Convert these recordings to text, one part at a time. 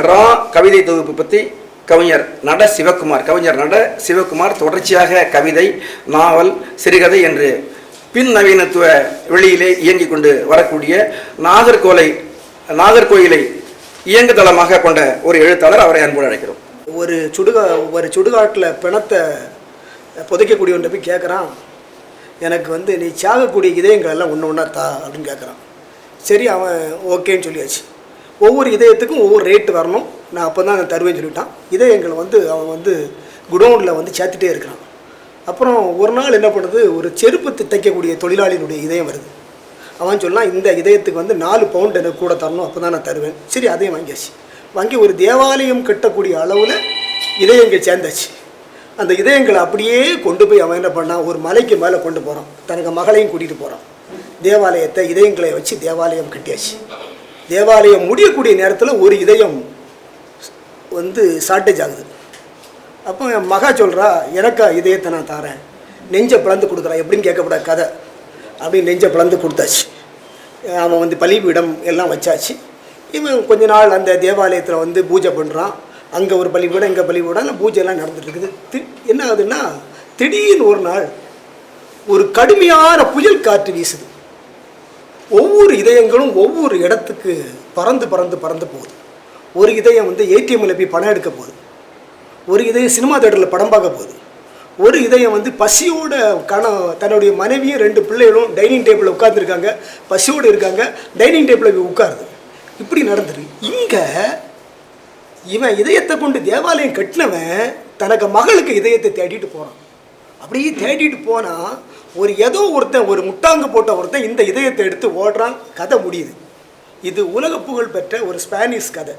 ரா கவிதை தொகுப்பு பற்றி கவிஞர் நட சிவகுமார் தொடர்ச்சியாக கவிதை, நாவல், சிறுகதை என்று பின் நவீனத்துவ வெளியிலே இயங்கிக் கொண்டு வரக்கூடிய நாகர்கோயிலை இயங்குதளமாக கொண்ட ஒரு எழுத்தாளர். அவரை அன்போடு அழைக்கிறோம். ஒரு சுடுகாட்டில் பிணத்தை புதைக்கக்கூடியவன்ட்ட போய் கேட்குறான், எனக்கு நீ சாகக்கூடிய இதயங்கள் எல்லாம் ஒன்று ஒன்றா தா அப்படின்னு கேட்குறான். சரி, அவன் ஓகேன்னு சொல்லியாச்சு. ஒவ்வொரு இதயத்துக்கும் ஒவ்வொரு ரேட்டு வரணும், நான் அப்போ தான் தருவேன்னு சொல்லிட்டான். இதயங்கள் அவன் குடோனில் சேர்த்துட்டே இருக்கிறான். அப்புறம் ஒரு நாள் என்ன பண்ணுறது, ஒரு செருப்பு தைக்கக்கூடிய தொழிலாளியினுடைய இதயம் வருது. அவன் சொன்னான், இந்த இதயத்துக்கு 4 பவுண்ட் எனக்கு கூட தரணும், அப்போ தான் நான் தருவேன். சரி, அதையும் வாங்கியாச்சு. வாங்கி ஒரு தேவாலயம் கட்டக்கூடிய அளவில் இதயங்கள் சேர்ந்தாச்சு. அந்த இதயங்களை அப்படியே கொண்டு போய் அவன் என்ன பண்ணான், ஒரு மலைக்கு மேலே கொண்டு போகிறான். தனக்கு மகளையும் கூட்டிகிட்டு போகிறான். தேவாலயத்தை இதயங்களை வச்சு தேவாலயம் கட்டியாச்சு. தேவாலயம் முடியக்கூடிய நேரத்தில் ஒரு இதயம் ஷார்ட்டேஜ் ஆகுது. அப்போ என் மகா சொல்கிறா, எனக்கா இதயத்தை நான் தரேன், நெஞ்சை பிளந்து கொடுக்குறான். எப்படின்னு கேட்கக்கூடாது கதை. அப்படி நெஞ்சை பிளந்து கொடுத்தாச்சு. அவன் பலிபீடம் எல்லாம் வச்சாச்சு. இவன் கொஞ்ச நாள் அந்த தேவாலயத்தில் பூஜை பண்ணுறான். அங்கே ஒரு பலிபீடம், இங்கே பலிபீடம், அந்த பூஜையெல்லாம் நடந்துட்டுருக்குது. என்ன ஆகுதுன்னா, திடீர்னு ஒரு நாள் ஒரு கடுமையான புயல் காற்று வீசுது. ஒவ்வொரு இதயங்களும் ஒவ்வொரு இடத்துக்கு பறந்து பறந்து பறந்து போகுது. ஒரு இதயம் ஏடிஎம்மில் போய் பணம் எடுக்க போகுது. ஒரு இதயம் சினிமா தேட்டரில் படம் பார்க்க போகுது. ஒரு இதயம் பசியோட தன்னுடைய மனைவியும் 2 பிள்ளைகளும் டைனிங் டேபிளில் உட்காந்துருக்காங்க, பசியோடு இருக்காங்க. டைனிங் டேபிளில் போய் உட்காருது. இப்படி நடந்துரு. இங்கே இவன் இதயத்தை கொண்டு தேவாலயம் கட்டினவன் தனக்கு மகளுக்கு இதயத்தை தேடிட்டு போகிறான். அப்படியே தேடிட்டு போனால் ஒரு முட்டாங்கு போட்ட ஒருத்தன் இந்த இதயத்தை எடுத்து ஓடுறான். கதை முடியுது. இது உலக புகழ் பெற்ற ஒரு ஸ்பானிஷ் கதை.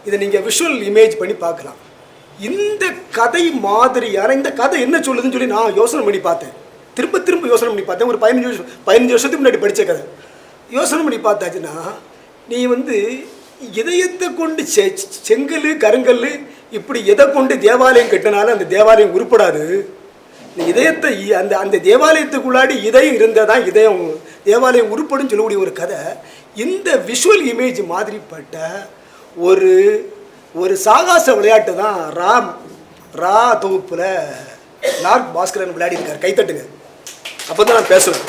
இதை நீங்கள் விஷுவல் இமேஜ் பண்ணி பார்க்கலாம். இந்த கதை மாதிரியான இந்த கதை என்ன சொல்லுதுன்னு சொல்லி நான் யோசனை பண்ணி பார்த்தேன். திரும்ப யோசனை பண்ணி பார்த்தேன். ஒரு 15 வருஷத்துக்கு முன்னாடி படித்த கதை. யோசனை பண்ணி பார்த்தாச்சுன்னா, நீ இதயத்தை கொண்டு செங்கல் கருங்கல் இப்படி எதை கொண்டு தேவாலயம் கட்டினாலும் அந்த தேவாலயம் உருப்படாது. இதயத்தை அந்த தேவாலயத்துக்குள்ளாடி இதயம் இருந்தால் தான் தேவாலயம் உருப்படுன்னு சொல்லக்கூடிய ஒரு கதை. இந்த விஷுவல் இமேஜ் மாதிரிப்பட்ட ஒரு சாகாச விளையாட்டு தான் ரா தொகுப்பில் லார்க் பாஸ்கரன் விளையாடி இருக்கார். கைத்தட்டுங்க, அப்போ தான் நான் பேசுவேன்.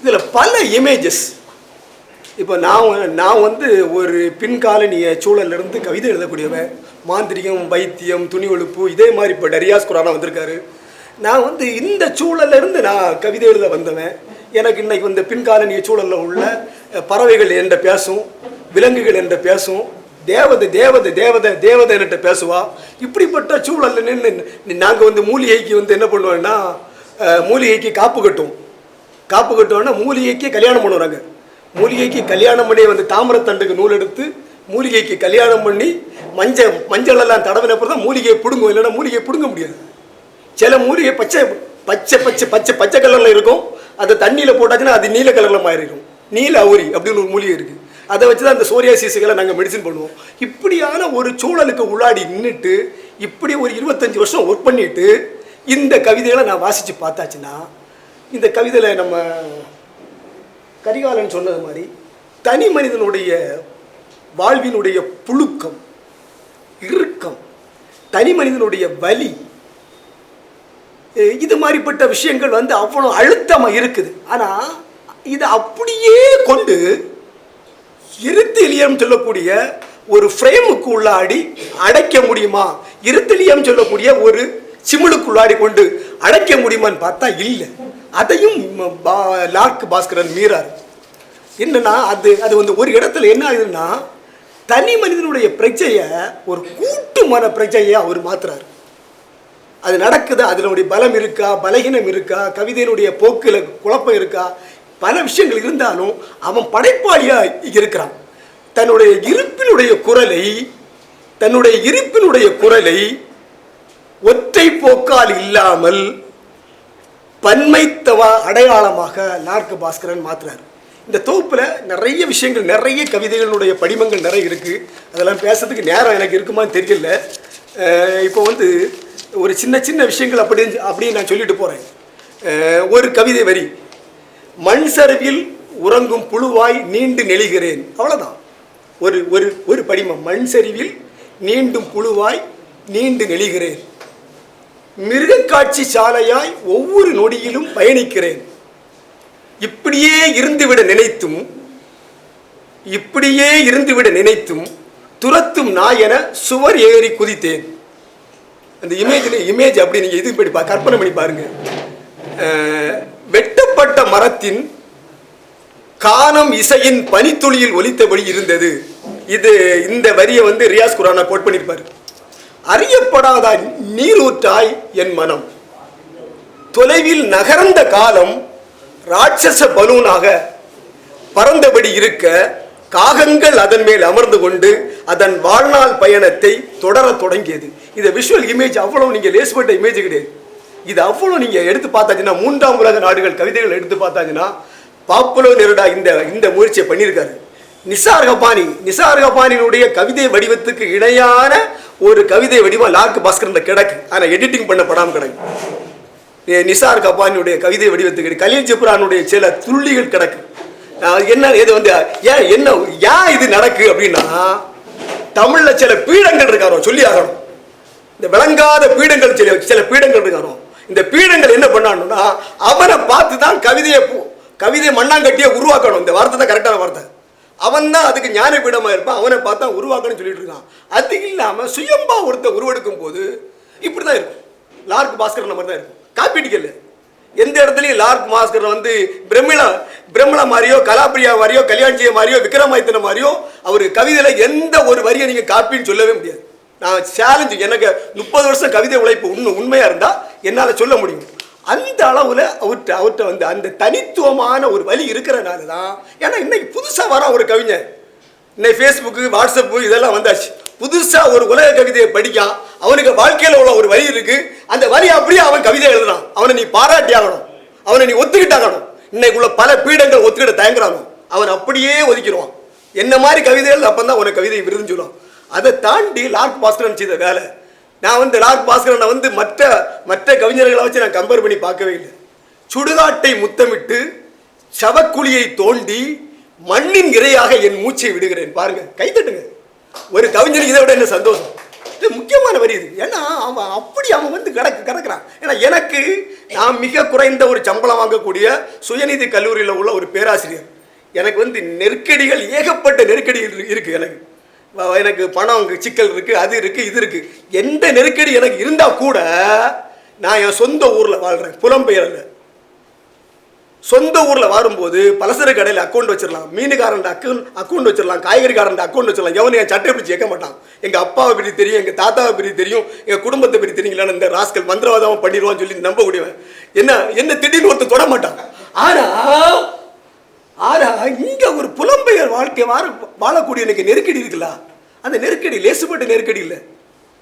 இதில் பல இமேஜஸ். இப்போ நான் ஒரு பின்காலனிய சூழலிருந்து கவிதை எழுதக்கூடியவன். மாந்திரிகம், வைத்தியம், துணி ஒழுப்பு, இதே மாதிரி இப்போ டரியாஸ் குரானா வந்திருக்காரு. நான் இந்த சூழலிருந்து நான் கவிதை எழுத வந்தவன். எனக்கு இன்னைக்கு பின்காலனிய சூழலில் உள்ள பறவைகள் என்கிட்ட பேசும், விலங்குகள் என்கிட்ட பேசும், தேவதை என்கிட்ட பேசுவா. இப்படிப்பட்ட சூழலில் நின்று நாங்கள் மூலிகைக்கு என்ன பண்ணுவோன்னா, மூலிகைக்கு காப்பு கட்டுவோன்னா மூலிகைக்கு கல்யாணம் பண்ணுவாங்க. மூலிகைக்கு கல்யாணம் பண்ணி தாமரத்தண்டுக்கு நூல் எடுத்து மூலிகைக்கு கல்யாணம் பண்ணி மஞ்சள் எல்லாம் தடவினப்பறம் தான் மூலிகையை பிடுங்கும். இல்லைன்னா மூலிகையை பிடுங்க முடியாது. சில மூலிகை பச்சை கலரில் இருக்கும். அதை தண்ணியில் போட்டாச்சுன்னா அது நீல கலரில் மாறிடும். நீல அவுரி அப்படின்னு ஒரு மூலிகை இருக்குது. அதை வச்சு தான் அந்த சோரியாசிஸுகளை நாங்கள் மெடிசின் பண்ணுவோம். இப்படியான ஒரு சூழலுக்கு உள்ளாடி நின்றுட்டு இப்படி ஒரு 25 வருஷம் ஒர்க் பண்ணிட்டு இந்த கவிதைகளை நான் வாசித்து பார்த்தாச்சுன்னா, இந்த கவிதையில் நம்ம கரிகாலன் சொன்னது மாதிரி தனி மனிதனுடைய வாழ்வினுடைய புழுக்கம், இறுக்கம், தனி மனிதனுடைய வலி, இது மாதிரிப்பட்ட விஷயங்கள் அவ்வளோ அழுத்தமாக இருக்குது. ஆனால் இதை அப்படியே கொண்டு இருத்திலியம் சொல்லக்கூடிய ஒரு ஃப்ரேமுக்கு உள்ளாடி அடைக்க முடியுமா? இருத்திலியம் சொல்லக்கூடிய ஒரு சிமிழுக்குள்ளாடி கொண்டு அடைக்க முடியுமான்னு பார்த்தா இல்லை. அதையும் லார்க் பாஸ்கரன் மீறார். என்னன்னா, அது ஒரு இடத்துல என்ன ஆகுதுன்னா, தனி மனிதனுடைய பிரச்சையை ஒரு கூட்டு மன பிரச்சையை அவர் மாத்துறாரு. அது நடக்குது. அதனுடைய பலம் இருக்கா, பலகீனம் இருக்கா, கவிதையினுடைய போக்கில் குழப்பம் இருக்கா, பல விஷயங்கள் இருந்தாலும் அவன் படைப்பாளியாக இருக்கிறான். தன்னுடைய இருப்பினுடைய குரலை ஒற்றை போக்கால் இல்லாமல் பன்மைத்தவ அடையாளமாக லார்க் பாஸ்கரன் மாற்றுறாரு. இந்த தொகுப்பில் நிறைய விஷயங்கள், நிறைய கவிதைகளுடைய படிமங்கள் நிறைய இருக்குது. அதெல்லாம் பேசுறதுக்கு நேரம் எனக்கு இருக்குமான்னு தெரியல. இப்போ ஒரு சின்ன விஷயங்கள் அப்படியே நான் சொல்லிட்டு போகிறேன். ஒரு கவிதை வரி, மண் சரிவில் உறங்கும் புழுவாய் நீண்டு நெளிகிறேன், அவ்வளோதான். ஒரு ஒரு ஒரு படிமம். மண் சரிவில் நீண்டும் புழுவாய் நீண்டு நெளிகிறேன், மிருகக்காட்சி சாலையாய் ஒவ்வொரு நொடியிலும் பயணிக்கிறேன், இப்படியே இருந்துவிட நினைத்தும் துரத்தும் நாயென சுவர் ஏறி குதித்தேன். அந்த இமேஜ் அப்படி நீங்க இது படி கற்பனை பண்ணி பாருங்க. வெட்டப்பட்ட மரத்தின் கானம் இசையின் பனித்துளியில் ஒலித்தபடி இருந்தது. இந்த வரியை ரியாஸ் குரானா கோட் பண்ணியிருப்பாரு. அறியப்படாத நீரூற்றாய் என் மனம், தொலைவில் நகர்ந்த காலம் ராட்சச பலூனாக பறந்தபடி இருக்க, காகங்கள் அதன் மேல் அமர்ந்து கொண்டு அதன் வாழ்நாள் பயணத்தை தொடர தொடங்கியது. இதை விஷுவல் இமேஜ் அவ்வளவு நீங்க லேசுப்பட்ட இமேஜ் கிடையாது. இது அவ்வளவு நீங்க எடுத்து பார்த்தாச்சுன்னா, 3ஆம் உலக நாடுகள் கவிதைகள் எடுத்து பார்த்தாச்சுன்னா, பாப்புலோ நெருடா இந்த முயற்சியை பண்ணியிருக்காரு. நிசார் கபானியுடைய கவிதை வடிவத்துக்கு இணையான ஒரு கவிதை வடிவம் லார்க் பாஸ்கர் கிடக்கு. ஆனால் எடிட்டிங் பண்ணப்படாமல் கிடக்கு. நிசார் கபானியுடைய கவிதை வடிவத்துக்கு கலீல் ஜிப்ரானுடைய சில துள்ளிகள் கிடக்கு. என்ன இது ஏன் இது நடக்கு அப்படின்னா, தமிழ்ல சில பீடங்கள் இருக்காரோ சொல்லி ஆகணும். இந்த விளங்காத பீடங்கள் சில பீடங்கள் இருக்காரோ. இந்த பீடங்கள் என்ன பண்ணான்னா, அவனை பார்த்து தான் கவிதை மண்ணாங்கட்டியை உருவாக்கணும். இந்த வார்த்தை தான் கரெக்டான வார்த்தை. அவன் தான் அதுக்கு ஞான பீடமா இருப்பான். அவனை பார்த்தா உருவாக்கணும்னு சொல்லிட்டு இருக்கான். அது இல்லாம சுயம்பா ஒருத்தர் உருவெடுக்கும் போது இப்படிதான் இருக்கும். லார்க் பாஸ்கர் மாதிரி தான் இருக்கும். காப்பீட்டுக்கல்ல எந்த இடத்துலையும் லார்க் பாஸ்கர் பிரமிளா மாதிரியோ, கலாப்ரியா மாதிரியோ, கல்யாண்ஜிய மாதிரியோ, விக்ரமாதித்தன மாதிரியோ அவர் கவிதையில எந்த ஒரு வரியை நீங்க காப்பின்னு சொல்லவே முடியாது. நான் சேலஞ்சு, எனக்கு 30 வருஷம் கவிதை உழைப்பு உண்மையா இருந்தா என்னால சொல்ல முடியும். அந்த அளவுல அவர்கிட்ட அந்த தனித்துவமான ஒரு வழி இருக்கிறனால தான். ஏன்னா இன்னைக்கு புதுசா வர ஒரு கவிஞர், இன்னைக்கு ஃபேஸ்புக்கு, வாட்ஸ்அப்பு இதெல்லாம் வந்தாச்சு. புதுசா ஒரு உலக கவிதையை படிக்கான். அவனுக்கு வாழ்க்கையில உள்ள ஒரு வழி இருக்கு. அந்த வழி அப்படியே அவன் கவிதை எழுதுறான். அவனை நீ பாராட்டி ஆகணும், அவனை நீ ஒத்துக்கிட்டாகணும். இன்னைக்குள்ள பல பீடங்கள் ஒத்துக்கிட்ட தயங்குறானோ அவன் அப்படியே ஒதுக்கிடுவான். என்ன மாதிரி கவிதைகள் அப்பந்தான் உனக்கு கவிதை விருதுன்னு சொல்லுவான். அதை தாண்டி லார்க் பாஸ்கரன் செய்த வேலை. நான் லார்க் பாஸ்கரனை மற்ற கவிஞர்களை வச்சு நான் கம்பேர் பண்ணி பார்க்கவே இல்லை. சுடுகாட்டை முத்தமிட்டு சவக்குழியை தோண்டி மண்ணின் இரையாக என் மூச்சை விடுகிறேன். பாருங்க, கைத்தட்டுங்க. ஒரு கவிஞனுக்கு இதை விட என்ன சந்தோஷம். இது முக்கியமான வரி இது. ஏன்னா அவன் கிடக்கிறான். ஏன்னா நான் மிக குறைந்த ஒரு சம்பளம் வாங்கக்கூடிய சுயநிதி கல்லூரியில் உள்ள ஒரு பேராசிரியர். எனக்கு நெருக்கடிகள், ஏகப்பட்ட நெருக்கடிகள் இருக்கு. எனக்கு பணம் சிக்கல் இருக்கு, அது இருக்கு, இது இருக்கு. எந்த நெருக்கடி எனக்கு இருந்தா கூட நான் என் சொந்த ஊர்ல வாழ்றேன், புலம்பெயர்ல. சொந்த ஊர்ல வாரும்போது பலசர கடையில் அக்கௌண்ட் வச்சிடலாம், மீனுக்காரன் அக்கௌண்ட் வச்சிடலாம், காய்கறிக்காரன் அக்கௌண்ட் வச்சிடலாம். எவனும் என் சட்டை பிடிச்சி கேட்க மாட்டான். எங்க அப்பாவை பற்றி தெரியும், எங்க தாத்தாவை பற்றி தெரியும், எங்க குடும்பத்தை பற்றி தெரியுங்களா. இந்த ராஸ்கல் மந்திரவாதம் பண்ணிடுவான்னு சொல்லி நம்பக்கூடியவன் என்ன திடீர்னு ஒருத்தர் தொட மாட்டான். ஆனா இங்க ஒரு புலம்பெயர் வாழ்க்கை வாழக்கூடிய எனக்கு நெருக்கடி இருக்குல்ல. அந்த நெருக்கடி லேசுப்பட்ட நெருக்கடி இல்லை.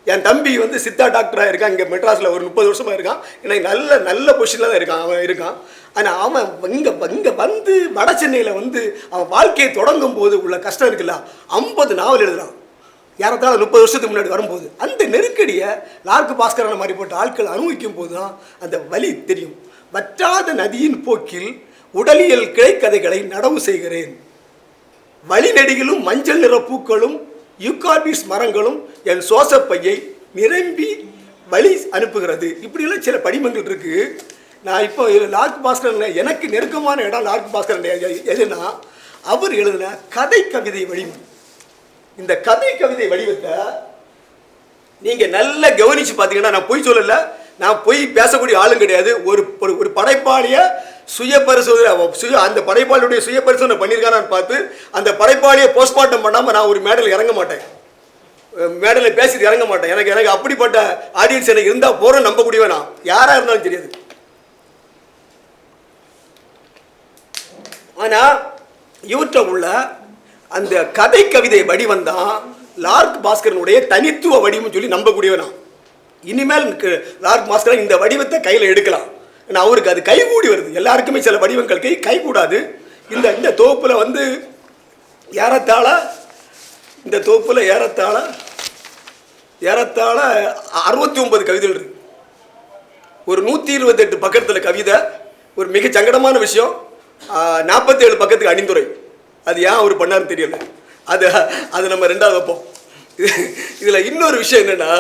என் தம்பி சித்தா டாக்டராக இருக்கான். இங்கே மெட்ராஸில் ஒரு 30 வருஷமாக இருக்கான். எனக்கு நல்ல பொசிஷனில் தான் அவன் இருக்கான். ஆனால் அவன் இங்கே வட சென்னையில் அவன் வாழ்க்கையை தொடங்கும் போது உள்ள கஷ்டம் இருக்குல்ல. 50 நாவல் எழுதுறான். யாரத்தால 30 வருஷத்துக்கு முன்னாடி வரும்போது அந்த நெருக்கடியை லார்க் பாஸ்கரனை மாதிரி போட்ட ஆட்கள் அனுபவிக்கும் போது தான் அந்த வலி தெரியும். வற்றாத நதியின் போக்கில் உடலியல் கிளைக்கதைகளை நடவு செய்கிறேன். வழிநெடிகளும் மஞ்சள் நிற பூக்களும் யூகார்பிஸ் மரங்களும் என் சோசப்பையை நிரம்பி வழி அனுப்புகிறது. இப்படிலாம் சில படிமங்கள் இருக்கு. நான் இப்போ லார்க் பாஸ்கர் எனக்கு நெருக்கமான இடம் லார்க் பாஸ்கர் எதுனா அவர் எழுதின கதை கவிதை வடிவம். இந்த கதை கவிதை வடிவத்தை நீங்க நல்லா கவனிச்சு பார்த்தீங்கன்னா, நான் பொய் சொல்லல, நான் பொய் பேசக்கூடிய ஆளும் கிடையாது. ஒரு படைப்பாளிய சுய பரிசோதனை, அந்த படைப்பாளியுடைய சுய பரிசோதனை பண்ணியிருக்கான்னு பார்த்து அந்த படைப்பாளியை போஸ்ட்மார்ட்டம் பண்ணாமல் நான் ஒரு மேடையில் இறங்க மாட்டேன், மேடையில் பேசிட்டு இறங்க மாட்டேன். எனக்கு அப்படிப்பட்ட ஆடியன்ஸ் எனக்கு இருந்தால் போகிறோம் நம்பக்கூடியவன் நான், யாராக இருந்தாலும் தெரியாது. ஆனால் இவற்றை உள்ள அந்த கதை கவிதை வடிவம் தான் லார்க் பாஸ்கரனுடைய தனித்துவ வடிவம் சொல்லி நம்பக்கூடியவன் நான். இனிமேல் லார்க் பாஸ்கரன் இந்த வடிவத்தை கையில் எடுக்கலாம். ஏன்னா அவருக்கு அது கைகூடி வருது. எல்லாருக்குமே சில வடிவங்கள் கைகூடாது. இந்த தொகுப்பில் ஏறத்தாழ இந்த தொகுப்பில் ஏறத்தாழ 69 கவிதைகள் இருக்கு. ஒரு 128 பக்கத்தில் கவிதை. ஒரு மிக சங்கடமான விஷயம், 47 பக்கத்துக்கு அணிந்துரை. அது ஏன் அவர் பண்ணாருன்னு தெரியல. அது அது நம்ம ரெண்டாவது வைப்போம். இதில் இன்னொரு விஷயம் என்னென்னா,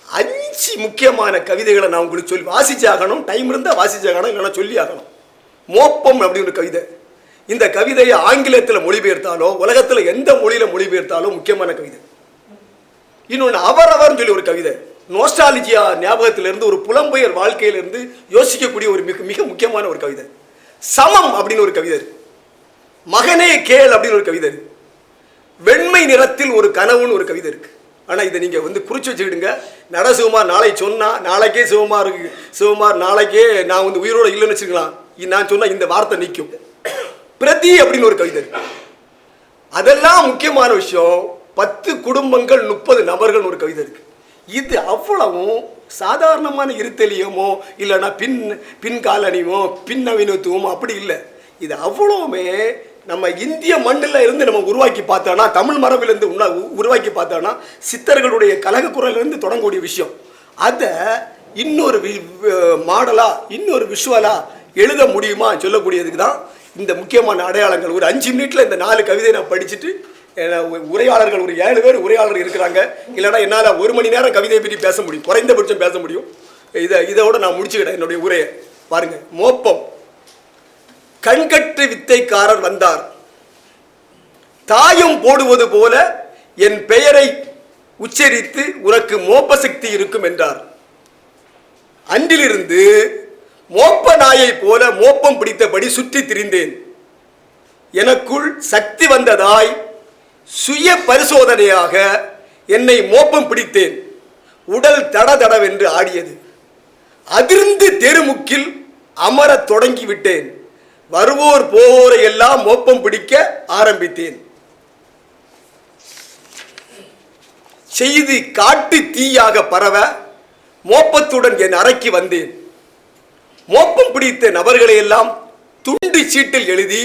5 முக்கியமான கவிதைகளை நான் உங்களுக்கு சொல்லி வாசிச்சாகணும். டைம் இருந்தால் வாசிச்சாகணும், இல்லைன்னா சொல்லி ஆகணும். மோப்பம் அப்படின்னு ஒரு கவிதை. இந்த கவிதையை ஆங்கிலத்தில் மொழிபெயர்த்தாலோ உலகத்தில் எந்த மொழியில் மொழிபெயர்த்தாலோ முக்கியமான கவிதை. இன்னொன்று அவரவர்னு சொல்லி ஒரு கவிதை. நோஸ்டாலஜியா ஞாபகத்திலிருந்து ஒரு புலம்பெயர் வாழ்க்கையிலிருந்து யோசிக்கக்கூடிய ஒரு மிக மிக முக்கியமான ஒரு கவிதை. சமம் அப்படின்னு ஒரு கவிதை இருக்கு. மகனே கேள் அப்படின்னு ஒரு கவிதை இருக்கு. வெண்மை நிறத்தில் ஒரு கனவுன்னு ஒரு கவிதை இருக்கு. ஆனால் இதை நீங்கள் வந்து குறிச்சு வச்சுக்கிடுங்க. நட சிவமார் நாளை சொன்னால் நாளைக்கே சிவமார் நாளைக்கே நான் வந்து உயிரோடு இல்லைன்னு வச்சுக்கலாம். நான் சொன்னால் இந்த வார்த்தை நிற்கும். பிரதி அப்படின்னு ஒரு கவிதை இருக்கு. அதெல்லாம் முக்கியமான விஷயம். 10 குடும்பங்கள் 30 நபர்கள் ஒரு கவிதை இருக்கு. இது அவ்வளவும் சாதாரணமான இருத்தலியமோ இல்லைன்னா பின்காலனியமோ பின்னவீனத்துவமோ அப்படி இல்லை. இது அவ்வளவுமே நம்ம இந்திய மண்ணில் இருந்து நம்ம உருவாக்கி பார்த்தோன்னா, தமிழ் மரபிலிருந்து உருவாக்கி பார்த்தோன்னா, சித்தர்களுடைய கலகக்குரலிருந்து தொடங்கக்கூடிய விஷயம். அதை இன்னொரு மாடலாக இன்னொரு விஷுவலாக எழுத முடியுமா சொல்லக்கூடியதுக்கு தான் இந்த முக்கியமான அடையாளங்கள். ஒரு 5 மினிட்டில் இந்த 4 கவிதையை நான் படிச்சுட்டு, உரையாளர்கள் ஒரு 7 பேர் உரையாளர் இருக்கிறாங்க. இல்லைன்னா என்னால் 1 மணி நேரம் கவிதையை பற்றி பேச முடியும், குறைந்தபட்சம் பேச முடியும். இதோட நான் முடிச்சுக்கிட்டேன் என்னுடைய உரையை. பாருங்க, மோப்பம். கண்கட்டு வித்தைக்காரர் வந்தார், தாயம் போடுவது போல என் பெயரை உச்சரித்து உனக்கு மோப்ப சக்தி இருக்கும் என்றார். அன்றிலிருந்து மோப்ப நாயை போல மோப்பம் பிடித்தபடி சுற்றி திரிந்தேன். எனக்குள் சக்தி வந்ததாய் சுய பரிசோதனையாக என்னை மோப்பம் பிடித்தேன். உடல் தடதடவென்று ஆடியது. அதிர்ந்து தெருமுக்கில் அமரத் தொடங்கிவிட்டேன். வருவோர் போவோரை எல்லாம் மோப்பம் பிடிக்க ஆரம்பித்தேன். செய்தி காட்டு தீயாக பரவ மோப்பத்துடன் என் அறைக்கு வந்தேன். மோப்பம் பிடித்த நபர்களை எல்லாம் துண்டு சீட்டில் எழுதி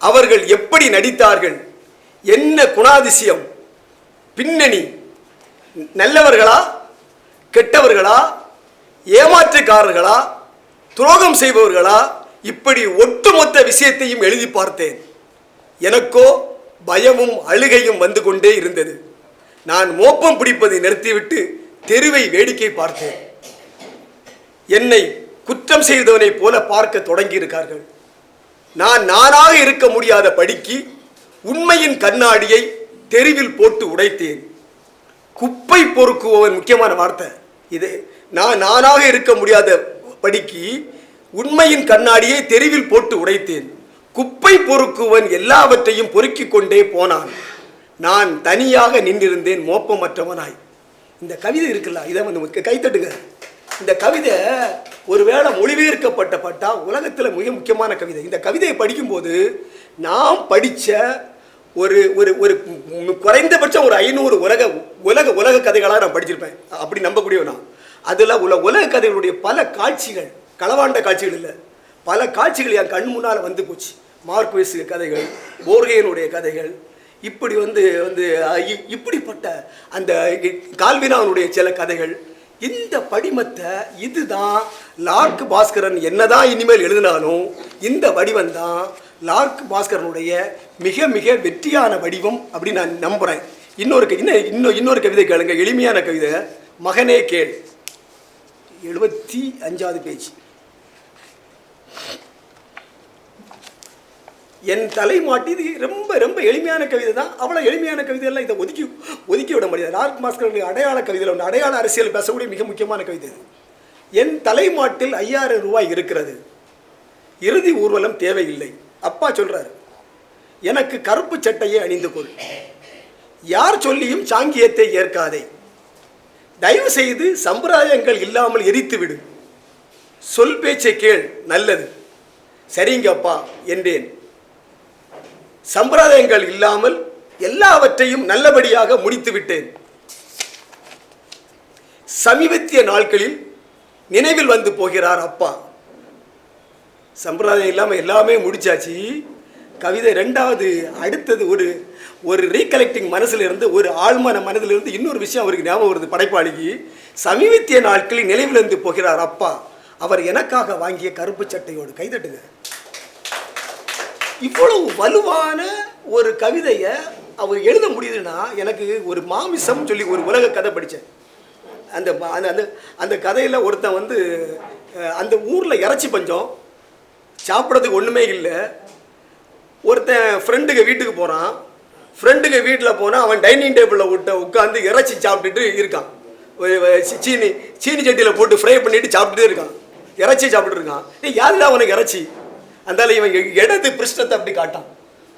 அவர்கள் எப்படி நடித்தார்கள், என்ன குணாதிசயம், பின்னணி, நல்லவர்களா கெட்டவர்களா, ஏமாற்றுக்காரர்களா, துரோகம் செய்பவர்களா, இப்படி ஒட்டுமொத்த விஷயத்தையும் எழுதி பார்த்தேன். எனக்கோ பயமும் அழுகையும் வந்து கொண்டே இருந்தது. நான் மோப்பம் பிடிப்பதை நிறுத்திவிட்டு தெருவை வேடிக்கை பார்த்தேன். என்னை குற்றம் செய்தவனை போல பார்க்க தொடங்கி இருக்கார்கள். நான் நானாக இருக்க முடியாத படிக்கு உண்மையின் கண்ணாடியை தெருவில் போட்டு உடைத்தேன். குப்பை பொறுக்குவன் முக்கியமான வார்த்தை இது. நான் நானாக இருக்க முடியாத படிக்கு உண்மையின் கண்ணாடியை தெருவில் போட்டு உடைத்தேன். குப்பை பொறுக்குவன் எல்லாவற்றையும் பொறுக்கிக் கொண்டே போனான். நான் தனியாக நின்றிருந்தேன் மோப்பமற்றவனாய். இந்த கவிதை இருக்குல்ல, இதை வந்து கைத்தட்டுங்க. இந்த கவிதை ஒருவேளை மொழிபெயர்க்கப்பட்டப்பட்டா உலகத்தில் மிக முக்கியமான கவிதை. இந்த கவிதையை படிக்கும்போது நாம் படித்த ஒரு ஒரு ஒரு குறைந்தபட்சம் ஒரு 500 உலக கதைகளாக நான் படிச்சிருப்பேன். அப்படி நம்பக்கூடியவனா. அதில் உலக கதைகளுடைய பல காட்சிகள், களவாண்ட காட்சிகள் இல்லை, பல காட்சிகள் என் கண் முன்னால் வந்து போச்சு. மார்க்வேஸ் கதைகள், போர்கேனுடைய கதைகள், இப்படி வந்து வந்து இப்படிப்பட்ட அந்த கால்வினாவுடைய சில கதைகள். இந்த படிமத்தை இதுதான் லார்க் பாஸ்கரன் என்னதான் இனிமேல் எழுதினாலும் இந்த வடிவம் தான் லார்க் பாஸ்கரனுடைய மிக மிக வெற்றியான வடிவம் அப்படின்னு நான் நம்புகிறேன். இன்னொரு கவிதை கேளுங்க, எளிமையான கவிதை. மகனே கேள், 75வது பேஜ். என் தலை மாட்டி. இது ரொம்ப ரொம்ப எளிமையான கவிதை தான். அவ்வளோ எளிமையான கவிதையெல்லாம் இதை ஒதுக்கி விட முடியாது. லார்க் பாஸ்கருடைய அடையாள கவிதையில் ஒன்று, அடையாள அரசியல் பேசக்கூடிய மிக முக்கியமான கவிதை இது. என் தலைமாட்டில் 5000 ரூபாய் இருக்கிறது, இறுதி ஊர்வலம் தேவையில்லை. அப்பா சொல்றாரு, எனக்கு கருப்பு சட்டையை அணிந்து கொள், யார் சொல்லியும் சாங்கியத்தை ஏற்காதே, தயவு செய்து சம்பிரதாயங்கள் இல்லாமல் எரித்து விடு, சொல் பேச்சை கேள், நல்லது. சரிங்க அப்பா என்றேன். சம்பிரதாயங்கள் இல்லாமல் எல்லாவற்றையும் நல்லபடியாக முடித்து விட்டேன். சமீபத்திய நாட்களில் நினைவில் வந்து போகிறார் அப்பா. சம்பிரதாயம் இல்லாமல் எல்லாமே முடிச்சாச்சு. கவிதை ரெண்டாவது அடுத்தது ஒரு ரீகலெக்டிங் மனசிலிருந்து, ஒரு ஆழ்மான மனதிலிருந்து இன்னொரு விஷயம் அவருக்கு ஞாபகம் வருது படைப்பாளிக்கு. சமீபத்திய நாட்களில் நினைவில் வந்து போகிறார் அப்பா, அவர் எனக்காக வாங்கிய கருப்பு சட்டையோடு. கைதட்டுங்க. இவ்வளவு வலுவான ஒரு கவிதையை அவர் எழுத முடியுதுன்னா எனக்கு ஒரு மாமிசம் சொல்லி ஒரு உலக கதை படித்தேன். அந்த அந்த அந்த கதையில் ஒருத்தன் வந்து அந்த ஊரில் இறைச்சி பஞ்சம், சாப்பிட்றதுக்கு ஒன்றுமே இல்லை. ஒருத்தன் ஃப்ரெண்டுக்கு வீட்டுக்கு போகிறான். ஃப்ரெண்டுக்கு வீட்டில் போனால் அவன் டைனிங் டேபிளில் விட்ட உட்காந்து இறைச்சி சாப்பிட்டுட்டு இருக்கான். சீனி சட்டியில் போட்டு ஃப்ரை பண்ணிட்டு சாப்பிட்டுட்டே இருக்கான். இறைச்சி சாப்பிட்டு இருக்கான். யாருதான் அவனுக்கு இறைச்சி? அந்தால இவன் இடது பிருஷ்டத்தை அப்படி காட்டான்.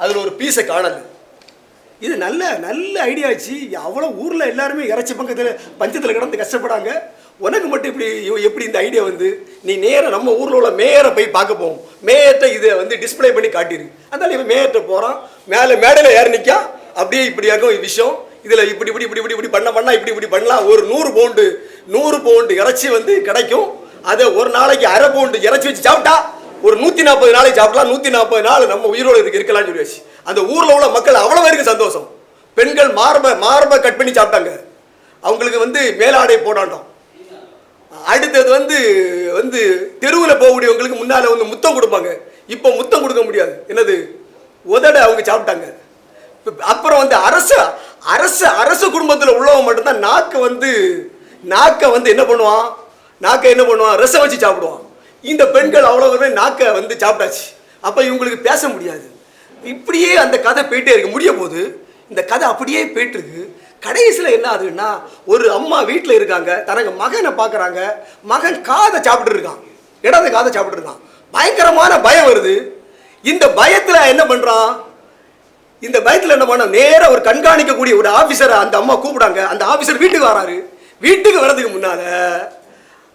அதில் ஒரு பீஸை காணலை. இது நல்ல நல்ல ஐடியா ஆச்சு. அவ்வளோ ஊரில் எல்லாருமே இறைச்சி பஞ்சத்தில் கிடந்து கஷ்டப்படாங்க. உனக்கு மட்டும் இப்படி எப்படி இந்த ஐடியா வந்து? நீ நேராக நம்ம ஊரில் உள்ள மேயரை போய் பார்க்க போவோம். மேயர்கிட்ட இதை வந்து டிஸ்பிளே பண்ணி காட்டிடு. அதனால இவன் மேயர்கிட்ட போகிறான். மேடையில் ஏறி நிற்கா. அப்படியே இப்படியாகும் விஷயம். இதில் இப்படி இப்படி இப்படி இப்படி இப்படி பண்ணால் இப்படி பண்ணலாம். ஒரு 100 பவுண்டு இறைச்சி வந்து கிடைக்கும். அதை ஒரு நாளைக்கு 1/2 பவுண்டு இறைச்சி வச்சு சாப்பிட்டா ஒரு 140 நாளைக்கு சாப்பிடலாம். 140 நாள் நம்ம உயிரோடு இருக்கலாம்னு சொல்லி வச்சு அந்த ஊரில் உள்ள மக்கள் அவ்வளோ பேருக்கு சந்தோஷம். பெண்கள் மார்பை கட் பண்ணி சாப்பிட்டாங்க. அவங்களுக்கு வந்து மேலாடை போடாண்டோம். அடுத்தது வந்து வந்து தெருவில் போகக்கூடியவங்களுக்கு முன்னால் வந்து முத்தம் கொடுப்பாங்க. இப்போ முத்தம் கொடுக்க முடியாது. என்னது உதட அவங்க சாப்பிட்டாங்க. அப்புறம் வந்து அரச குடும்பத்தில் உள்ளவங்க மட்டும்தான் நாக்கை வந்து என்ன பண்ணுவான்? ரசம் வச்சு சாப்பிடுவான். இந்த பெண்கள் அவ்வளோ நாக்கை வந்து சாப்பிட்டாச்சு. அப்போ இவங்களுக்கு பேச முடியாது. இப்படியே அந்த கதை போயிட்டே இருக்கு. முடிய போது இந்த கதை அப்படியே போயிட்டு இருக்கு. கடைசியில் என்ன ஆகுதுன்னா, ஒரு அம்மா வீட்டில் இருக்காங்க. தனக்கு மகனை பார்க்குறாங்க. மகன் காதை சாப்பிட்டு இருக்கான். இடது காதை சாப்பிட்டு இருக்கான். பயங்கரமான பயம் வருது. இந்த பயத்தில் என்ன பண்ணுறான்? நேராக ஒரு கண்காணிக்கக்கூடிய ஒரு ஆஃபீஸரை அந்த அம்மா கூப்பிடாங்க. அந்த ஆஃபீஸர் வீட்டுக்கு வராரு. வீட்டுக்கு வர்றதுக்கு முன்னால்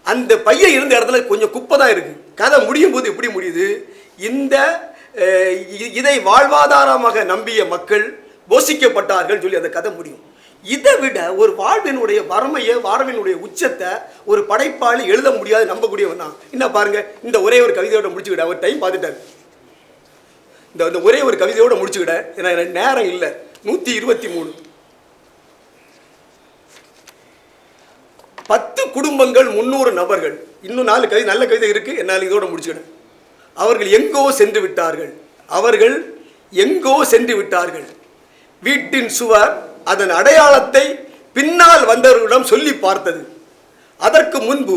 அந்த பையன் இருந்த இடத்துல கொஞ்சம் குப்பை தான் இருக்குது. கதை முடியும் போது எப்படி முடியுது? இதை வாழ்வாதாரமாக நம்பிய மக்கள் போஷிக்கப்பட்டார்கள் சொல்லி அந்த கதை முடியும். இதை விட ஒரு வாழ்வினுடைய வாழ்வினுடைய உச்சத்தை ஒரு படைப்பாளி எழுத முடியாது, நம்பக்கூடியவன் தான். என்ன பாருங்க, இந்த ஒரே ஒரு கவிதையோட முடிச்சுக்கிட்ட அவர் டைம் பார்த்துட்டார். இந்த ஒரே ஒரு கவிதையோட முடிச்சுக்கிட்ட, ஏன்னா எனக்கு நேரம் இல்லை. 123 10 குடும்பங்கள் 300 நபர்கள். இன்னும் 4 கவிதை நல்ல கவிதை இருக்கு. என்னால் இதோட முடிச்சுக்கிட்டேன். அவர்கள் எங்கோ சென்று விட்டார்கள். வீட்டின் சுவர் அதன் அடையாளத்தை பின்னால் வந்தவர்களிடம் சொல்லி பார்த்தது. அதற்கு முன்பு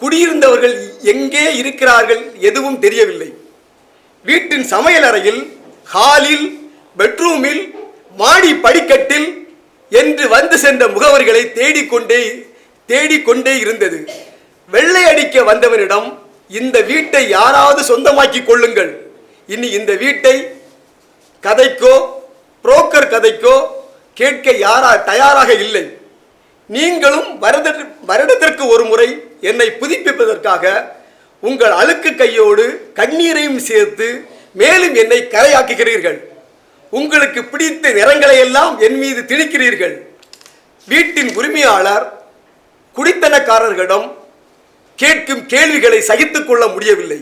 குடியிருந்தவர்கள் எங்கே இருக்கிறார்கள் எதுவும் தெரியவில்லை. வீட்டின் சமையலறையில், ஹாலில், பெட்ரூமில், மாடி படிக்கட்டில் என்று வந்து சென்ற முகவர்களை தேடிக்கொண்டே இருந்தது. வெள்ளை அடிக்க வந்தவனிடம், இந்த வீட்டை யாராவது சொந்தமாக்கி கொள்ளுங்கள். இனி இந்த வீட்டை கதைக்கோ புரோக்கர் கதைக்கோ கேட்க தயாராக இல்லை. நீங்களும் வருடத்திற்கு ஒரு முறை என்னை புதுப்பிப்பதற்காக உங்கள் அழுக்கு கையோடு கண்ணீரையும் சேர்த்து மேலும் என்னை கரையாக்குகிறீர்கள். உங்களுக்கு பிடித்த நிறங்களை எல்லாம் என் மீது திணிக்கிறீர்கள். வீட்டின் உரிமையாளர் குடித்தனக்காரர்களிடம் கேட்கும் கேள்விகளை சகித்துக் கொள்ள முடியவில்லை.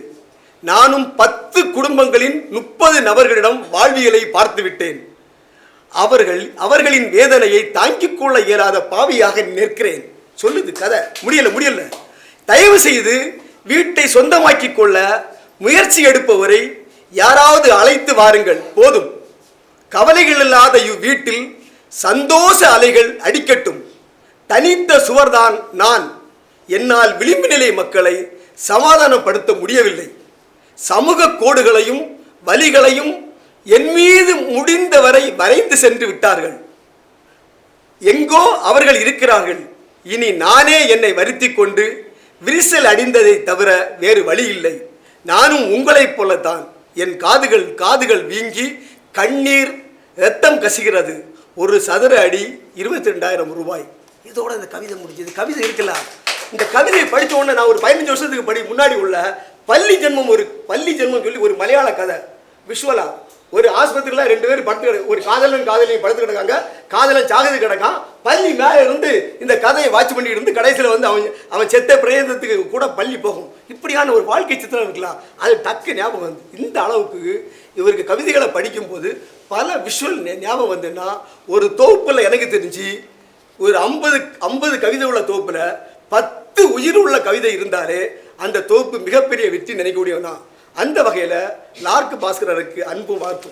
நானும் 10 குடும்பங்களின் 30 நபர்களிடம் வாழ்வியலை பார்த்துவிட்டேன். அவர்களின் வேதனையை தாங்கிக் கொள்ள இயலாத பாவியாக நிற்கிறேன். சொல்லுது கதை. முடியல. தயவு செய்து வீட்டை சொந்தமாக்கி கொள்ள முயற்சி எடுப்பவரை யாராவது அழைத்து வாருங்கள். போதும். கவலைகள் இல்லாத இவ்வீட்டில் சந்தோஷ அலைகள் அடிக்கட்டும். தனித்த சுவர்தான் நான். என்னால் விளிம்பு நிலை மக்களை சமாதானப்படுத்த முடியவில்லை. சமூக கோடுகளையும் வலிகளையும் என் மீது முடிந்தவரை வரைந்து சென்று விட்டார்கள். எங்கோ அவர்கள் இருக்கிறார்கள். இனி நானே என்னை வருத்தி கொண்டு விரிசல் அடிந்ததை தவிர வேறு வழி இல்லை. நானும் உங்களைப் போலத்தான். என் காதுகள் வீங்கி கண்ணீர் ரத்தம் கசிகிறது. ஒரு சதுர அடி 22,000 ரூபாய். இதோட இந்த கவிதை முடிஞ்சது. கவிதை இருக்குல்ல, இந்த கவிதையை படித்த உடனே நான் ஒரு 15 வருஷத்துக்கு முன்னாடி உள்ள பள்ளி ஜென்மம் சொல்லி ஒரு மலையாள கதை விஷுவலா. ஒரு ஆஸ்பத்திரியில் 2 பேர் ஒரு காதலையும் படுத்து கிடக்காங்க. காதலன் சாகுது கிடக்கான். பள்ளி மேலே இருந்து இந்த கதையை வாட்ச் பண்ணிட்டு இருந்து கடைசியில் வந்து அவன் செத்த பிரேதத்துக்கு கூட பள்ளி போகும். இப்படியான ஒரு வாழ்க்கை சித்திரம் இருக்கலாம். அது டக்கு ஞாபகம் வந்து இந்த அளவுக்கு இவருக்கு கவிதைகளை படிக்கும்போது பல விஷுவல் ஞாபகம் வந்துன்னா, ஒரு தொகுப்பில் எனக்கு தெரிஞ்சு ஒரு 50 கவிதை உள்ள தொகுப்பில் 10 உயிர் உள்ள கவிதை இருந்தாலே அந்த தொகுப்பு மிகப்பெரிய வெற்றி நினைக்கக்கூடியவனா. அந்த வகையில் லார்க் பாஸ்கரருக்கு அன்பு வாழ்த்து.